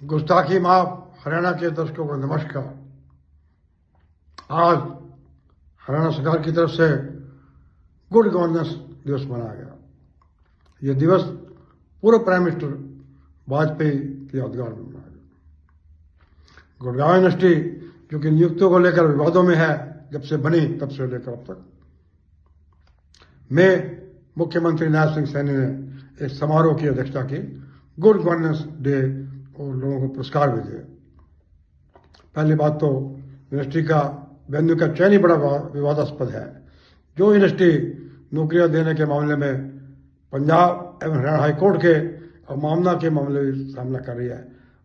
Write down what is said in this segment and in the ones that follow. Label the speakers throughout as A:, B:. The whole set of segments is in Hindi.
A: गुस्ताखी माफ, हरियाणा के दर्शकों को नमस्कार। आज हरियाणा सरकार की तरफ से गुड गवर्नेंस दिवस मनाया गया। ये दिवस पूर्व प्राइम मिनिस्टर वाजपेयी की यादगार में मनाया गया। गुड़गांव यूनिवर्सिटी जो कि नियुक्तियों को लेकर विवादों में है, जब से बनी तब से लेकर अब तक, में मुख्यमंत्री नायब सिंह सैनी ने एक समारोह की अध्यक्षता की। गुड गवर्नेंस डे और लोगों को पुरस्कार भी दिए। पहली बात तो यूनिवर्सिटी का वेन्यू का चयन ही बड़ा विवादास्पद है। जो यूनिवर्सिटी नौकरियां देने के मामले में पंजाब एवं हरियाणा हाईकोर्ट के अवमानना के मामले में सामना कर रही है,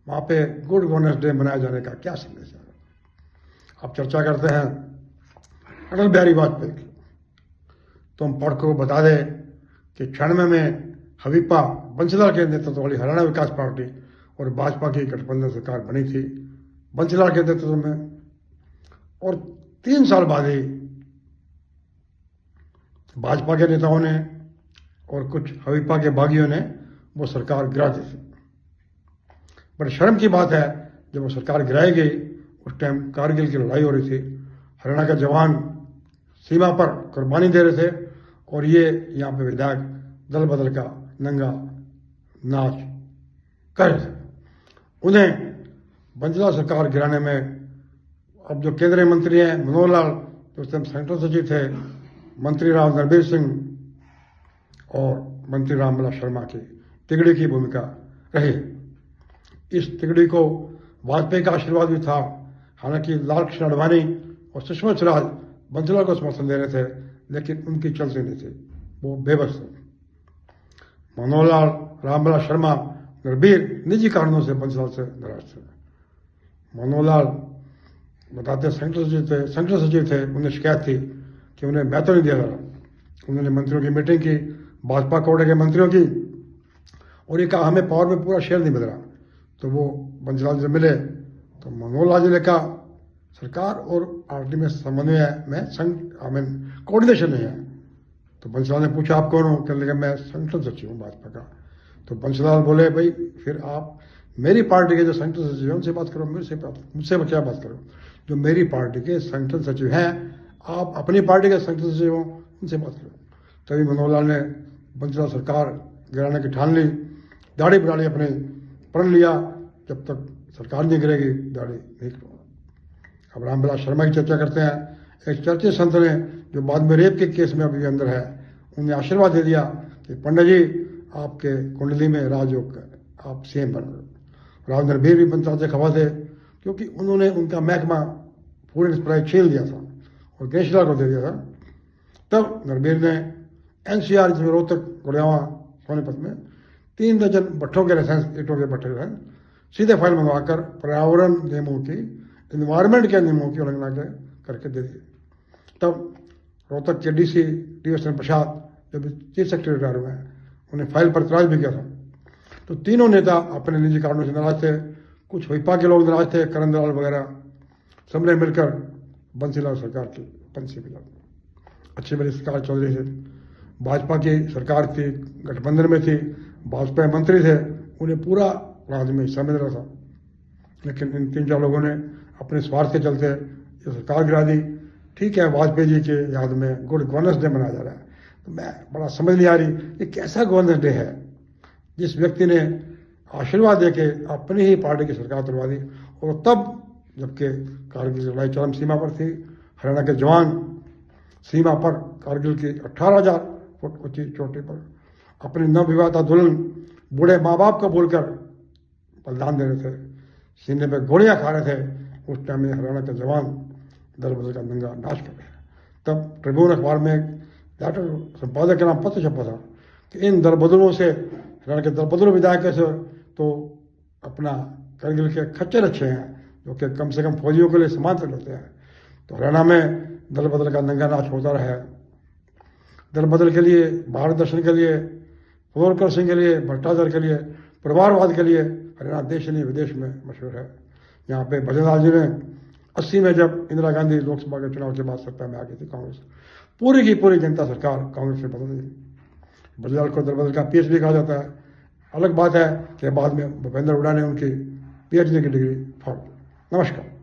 A: वहां पे गुड गवर्नेंस डे मनाए जाने का क्या संदेश है? अब चर्चा करते हैं अटल बिहारी वाजपेयी की। तो हम पढ़ को बता दें कि 96 में हबीबा बंसीलाल के नेतृत्व वाली हरियाणा विकास पार्टी और भाजपा की गठबंधन सरकार बनी थी बंसीलाल के नेतृत्व में, और 3 साल बाद ही भाजपा के नेताओं ने और कुछ हबीबा के बागियों ने वो सरकार गिरा दी थी। बड़ी शर्म की बात है, जब वो सरकार गिराई गई उस टाइम कारगिल की लड़ाई हो रही थी। हरियाणा के जवान सीमा पर कुर्बानी दे रहे थे और ये यहाँ पे विधायक दल बदल का नंगा नाच कर रहे थे। उन्हें बंसीलाल सरकार गिराने में अब जो केंद्रीय मंत्री हैं मनोहर लाल, जो उस टाइम सेंट्रल सचिव थे, मंत्री राव नरबीर सिंह और मंत्री रामविलास शर्मा की तिगड़ी की भूमिका रही। इस तिगड़ी को वाजपेयी का आशीर्वाद भी था। हालांकि लाल कृष्ण आडवाणी और सुषमा स्वराज बंसीलाल को समर्थन दे रहे थे, लेकिन उनकी चलती नहीं थी, वो बेबस थे। मनोहर लाल, रामविलास शर्मा, नरबीर निजी कारणों से बंसीलाल से नाराज थे। मनोहर लाल बताते सेंट्रल सचिव थे, उन्हें शिकायत थी कि उन्हें मैं तो नहीं दिया था। उन्होंने मंत्रियों की मीटिंग की, भाजपा कोटे के मंत्रियों की, और ये कहा हमें पावर में पूरा शेयर नहीं मिल रहा। तो वो बंसीलाल से मिले तो मनोहर लाल जी ने कहा सरकार और आरटी में समन्वय में कोऑर्डिनेशन नहीं है। तो बंसीलाल ने पूछा आप कौन हो? कहने लगे मैं सेंट्रल सचिव हूँ भाजपा का। तो बंसीलाल बोले भाई फिर आप मेरी पार्टी के जो सेंट्रल सचिव हैं उनसे बात करो, मुझसे क्या बात करो? जो मेरी पार्टी के सेंट्रल सचिव हैं, आप अपनी पार्टी के सेंट्रल सचिव हो, उनसे बात करो। तभी मनोहर लाल ने बंसीलाल सरकार गिराने की ठान ली, दाढ़ी बढ़ा ली, अपने प्रण लिया जब तक सरकार नहीं गिरेगी दाढ़ी नहीं करूँगा। अब रामविलास शर्मा की चर्चा करते हैं। एक चर्चित संत ने जो बाद में रेप के केस में अभी अंदर है, उन्हें आशीर्वाद दे दिया कि पंडित जी आपके कुंडली में राजयोग आप सीएम बन गए। राव नरबीर भी बंसीलाल से खफा थे क्योंकि उन्होंने उनका महकमा पूरे स्प्राइट छीन लिया था और केशलाल को दे दिया था। तब नरबीर ने एनसीआर जिसमें रोहतक, गुड़गांव, सोनीपत में 3 दर्जन भट्ठों के लाइसेंस, ईंटों के भट्ठे हैं, सीधे फाइल मंगवाकर पर्यावरण नियमों की, इन्वायरमेंट के नियमों की उल्लंघना करके दे दिए। तब रोहतक के डीसी टी.एस. प्रसाद, जो भी चीफ सेक्रेटरी रिटायर हुए हैं, उन्हें फाइल पर इतराज भी किया था। तो तीनों नेता अपने निजी कारणों से नाराज थे। कुछ हबीबा के लोग नाराज थे, करण दलाल वगैरह, सबने मिलकर बंसीलाल सरकार की पंछी बिला। अच्छी मेरी सरकार चल रही थी, भाजपा की सरकार थी, गठबंधन में थी, भाजपा मंत्री थे, उन्हें पूरा राज में हिस्सा मिल रहा था। लेकिन इन 3-4 लोगों ने अपने स्वार्थ के चलते ये सरकार गिरा दी। ठीक है, वाजपेयी जी के याद में गुड गवर्नेंस डे मनाया जा रहा है, तो मैं बड़ा समझ नहीं आ रही ये कैसा गवर्नेंस डे है जिस व्यक्ति ने आशीर्वाद देके अपनी ही पार्टी की सरकार तुलवा दी, और तब जबकि कारगिल की लड़ाई चरम सीमा पर थी। हरियाणा के जवान सीमा पर कारगिल की 18,000 फुट ऊंची चोटी पर अपनी नवविवाहिता दुल्हन बूढ़े माँ बाप को बोलकर बलिदान दे रहे थे, सीने पे गोलियां खा रहे थे। उस टाइम में हरियाणा के जवान दल बदल का नंगा नाच कर रहे। तब ट्रिब्यून अखबार में लेटर संपादक के नाम पत्र छपा था कि इन दल बदलों से, हरियाणा के दल बदलों विधायक से तो अपना कारगिल के खच्चर अच्छे हैं, जो कि कम से कम फौजियों के लिए समांतर होते हैं। तो हरियाणा में दल बदल का नंगा नाच होता रहा है। दल बदल के लिए, भारत दर्शन के लिए, होलकर सिंह के लिए, भट्टाचार्य के लिए, परिवारवाद के लिए हरियाणा देश नहीं विदेश में मशहूर है। यहाँ पे भजनलाल जी ने 80 में जब इंदिरा गांधी लोकसभा के चुनाव के बाद सत्ता में आ गई थी कांग्रेस, पूरी की पूरी जनता सरकार कांग्रेस से बदल दी। भजनलाल को दल बदल का पीएचडी कहा जाता है। अलग बात है कि बाद में भूपेंद्र हुड्डा ने उनकी PhD की डिग्री फॉर। नमस्कार।